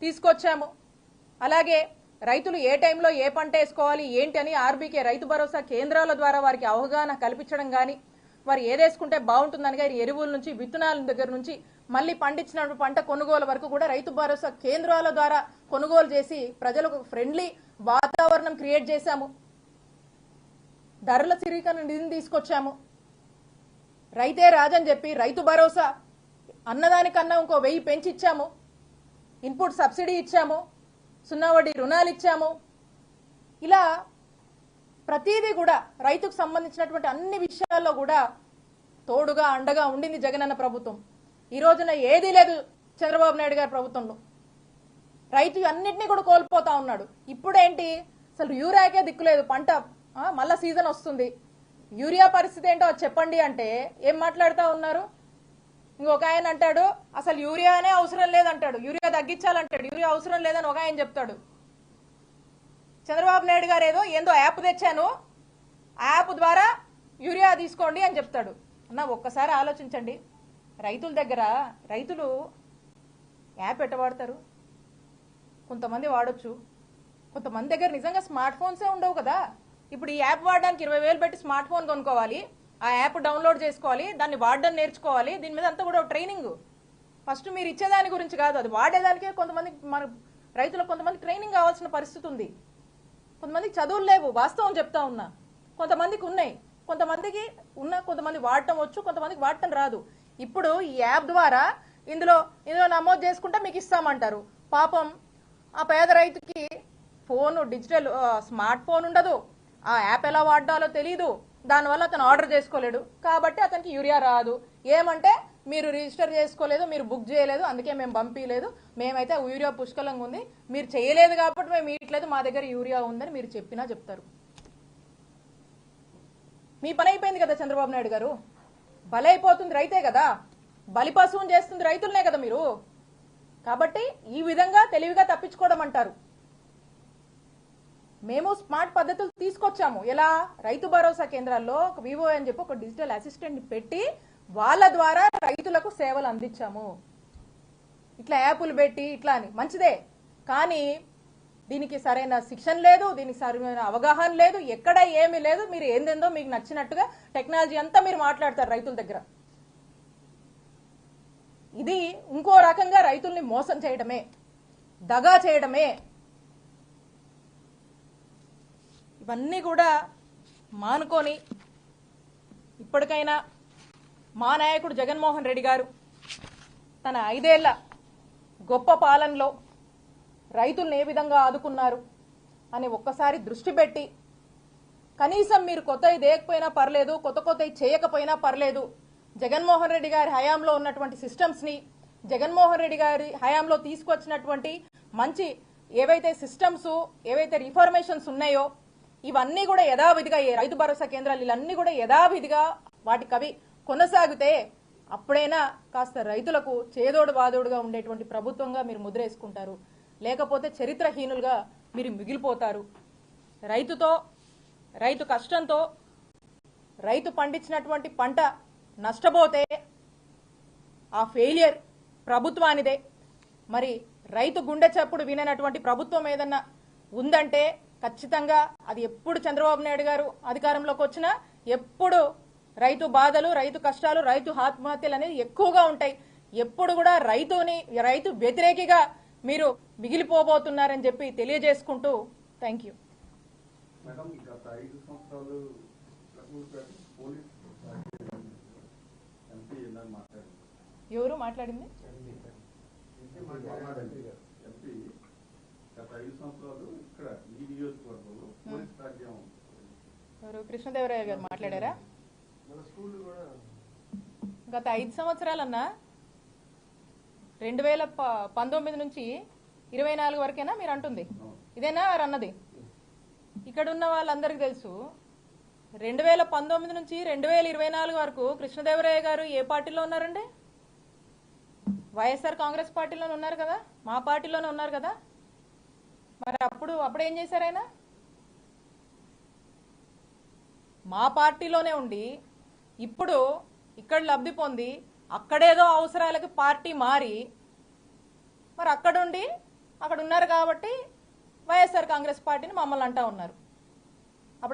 తీసుకొచ్చాము. అలాగే రైతులు ఏ టైంలో ఏ పంట వేసుకోవాలి ఏంటి అని ఆర్బీకే రైతు భరోసా కేంద్రాల ద్వారా వారికి అవగాహన కల్పించడం కానీ, వారు ఏదేసుకుంటే బాగుంటుందని కానీ ఎరువుల నుంచి విత్తనాల దగ్గర నుంచి మళ్ళీ పండించిన పంట కొనుగోలు వరకు కూడా రైతు భరోసా కేంద్రాల ద్వారా కొనుగోలు చేసి ప్రజలకు ఫ్రెండ్లీ వాతావరణం క్రియేట్ చేశాము. ధరల స్థిరీకరణ నిధిని తీసుకొచ్చాము. రైతే రాజని చెప్పి రైతు భరోసా అన్నదానికన్నా ఇంకో 1000 పెంచి ఇచ్చాము. ఇన్పుట్ సబ్సిడీ ఇచ్చాము. 0 వడ్డీ రుణాలు ఇచ్చాము. ఇలా ప్రతిదీ కూడా రైతుకు సంబంధించినటువంటి అన్ని విషయాల్లో కూడా తోడుగా అండగా ఉండింది జగనన్న ప్రభుత్వం. ఈ రోజున ఏదీ లేదు చంద్రబాబు నాయుడు గారి ప్రభుత్వంలో. రైతు అన్నింటినీ కూడా కోల్పోతా ఉన్నాడు. ఇప్పుడేంటి అసలు యూరియాకే దిక్కులేదు, పంట మళ్ళా సీజన్ వస్తుంది, యూరియా పరిస్థితి ఏంటో చెప్పండి అంటే ఏం మాట్లాడుతూ ఉన్నారు. ఇంకొక ఆయన అంటాడు అసలు యూరియానే అవసరం లేదంటాడు, యూరియా తగ్గించాలంటాడు, యూరియా అవసరం లేదని ఒక ఆయన చెప్తాడు. చంద్రబాబు నాయుడు గారు ఏందో యాప్ తెచ్చాను, ఆ యాప్ ద్వారా యూరియా తీసుకోండి అని చెప్తాడు. అన్న ఒక్కసారి ఆలోచించండి, రైతుల దగ్గర రైతులు యాప్ ఎట్ట వాడతారు? కొంతమంది వాడచ్చు, కొంతమంది దగ్గర నిజంగా స్మార్ట్ ఫోన్సే ఉండవు కదా. ఇప్పుడు ఈ యాప్ వాడడానికి 20,000 పెట్టి స్మార్ట్ ఫోన్ కొనుక్కోవాలి, ఆ యాప్ డౌన్లోడ్ చేసుకోవాలి, దాన్ని వాడడం నేర్చుకోవాలి. దీని మీద అంతా కూడా ట్రైనింగ్. ఫస్ట్ మీరు ఇచ్చేదాని గురించి కాదు, అది వాడేదానికే కొంతమంది మన రైతులకు కొంతమంది ట్రైనింగ్ కావాల్సిన పరిస్థితి ఉంది. కొంతమందికి చదువులు లేవు, వాస్తవం చెప్తా ఉన్నా. కొంతమందికి ఉన్నాయి, కొంతమందికి కొంతమంది వాడటం వచ్చు, కొంతమందికి వాడటం రాదు. ఇప్పుడు ఈ యాప్ ద్వారా ఇందులో నమోదు చేసుకుంటే మీకు ఇస్తామంటారు. పాపం ఆ పేద రైతుకి ఫోన్ డిజిటల్ స్మార్ట్ ఫోన్ ఉండదు, ఆ యాప్ ఎలా వాడాలో తెలియదు, దానివల్ల అతను ఆర్డర్ చేసుకోలేడు. కాబట్టి అతనికి యూరియా రాదు. ఏమంటే మీరు రిజిస్టర్ చేసుకోలేదు, మీరు బుక్ చేయలేదు, అందుకే మేము పంపించలేదు, మేమైతే యూరియా పుష్కలంగా ఉంది, మీరు చేయలేదు కాబట్టి మేము ఇట్లేదు, మా దగ్గర యూరియా ఉందని మీరు చెప్పినా చెప్తారు. మీ పని అయిపోయింది కదా చంద్రబాబు నాయుడు గారు. బలైపోతుంది రైతే కదా, బలి పశువుని చేస్తుంది రైతులనే కదా మీరు. కాబట్టి ఈ విధంగా తెలివిగా తప్పించుకోవడం అంటారు. మేము స్మార్ట్ పద్ధతులు తీసుకొచ్చాము. ఎలా? రైతు భరోసా కేంద్రాల్లో వివో అని చెప్పి ఒక డిజిటల్ అసిస్టెంట్ పెట్టి వాళ్ళ ద్వారా రైతులకు సేవలు అందించాము. ఇట్లా యాప్లు పెట్టి ఇట్లా అని మంచిదే, కానీ దీనికి సరైన శిక్షణ లేదు, దీనికి సరైన అవగాహన లేదు, ఎక్కడ ఏమీ లేదు. మీరు ఏందేందో మీకు నచ్చినట్టుగా టెక్నాలజీ అంతా మీరు మాట్లాడతారు రైతుల దగ్గర. ఇది ఇంకో రకంగా రైతుల్ని మోసం చేయడమే, దగా చేయడమే. ఇవన్నీ కూడా మానుకొని ఇప్పటికైనా మా నాయకుడు జగన్మోహన్ రెడ్డి గారు తన 5 ఏళ్ల గొప్ప పాలనలో రైతులను ఏ విధంగా ఆదుకున్నారు అని ఒక్కసారి దృష్టి పెట్టి, కనీసం మీరు కొత్తవి దేయకపోయినా పర్లేదు, కొత్తవి చేయకపోయినా పర్లేదు, జగన్మోహన్ రెడ్డి గారి హయాంలో ఉన్నటువంటి సిస్టమ్స్ని, జగన్మోహన్ రెడ్డి గారి హయాంలో తీసుకొచ్చినటువంటి మంచి ఏవైతే సిస్టమ్స్, ఏవైతే రిఫార్మేషన్స్ ఉన్నాయో ఇవన్నీ కూడా యథావిధిగా, ఈ రైతు భరోసా కేంద్రాలు ఇవన్నీ కూడా యథావిధిగా వాటికి కొనసాగితే అప్పుడైనా కాస్త రైతులకు చేదోడు వాదోడుగా ఉండేటువంటి ప్రభుత్వంగా మీరు ముద్రేసుకుంటారు. లేకపోతే చరిత్రహీనులుగా మీరు మిగిలిపోతారు. రైతు కష్టంతో రైతు పండించినటువంటి పంట నష్టపోతే ఆ ఫెయిలియర్ ప్రభుత్వానిదే. మరి రైతు గుండె చప్పుడు విననటువంటి ప్రభుత్వం ఏదన్నా ఉందంటే ఖచ్చితంగా అది ఎప్పుడు చంద్రబాబు నాయుడు గారు అధికారంలోకి వచ్చినా ఎప్పుడు రైతు బాధలు, రైతు కష్టాలు, రైతు ఆత్మహత్యలు అనేది ఎక్కువగా ఉంటాయి. ఎప్పుడు కూడా రైతు వ్యతిరేకిగా మీరు మిగిలిపోబోతున్నారని చెప్పి తెలియజేసుకుంటూ థ్యాంక్ యూ. ఎవరు మాట్లాడింది? కృష్ణదేవరాయ గారు మాట్లాడారా? గత 5 సంవత్సరాలన్నా 2019 నుంచి 24 వరకేనా మీరు అంటుంది? ఇదేనా అన్నది? ఇక్కడ ఉన్న వాళ్ళందరికీ తెలుసు 2019 నుంచి 2024 వరకు కృష్ణదేవరాయ గారు ఏ పార్టీలో ఉన్నారండి? వైఎస్ఆర్ కాంగ్రెస్ పార్టీలోనే ఉన్నారు కదా, మా పార్టీలోనే ఉన్నారు కదా. మరి అప్పుడు ఏం చేశారు ఆయన? మా పార్టీలోనే ఉండి ఇప్పుడు ఇక్కడ లబ్ధి పొంది అక్కడేదో అవసరాలకి పార్టీ మారి మరి అక్కడుండి ఉన్నారు కాబట్టి వైఎస్ఆర్ కాంగ్రెస్ పార్టీని మమ్మల్ని అంటా ఉన్నారు.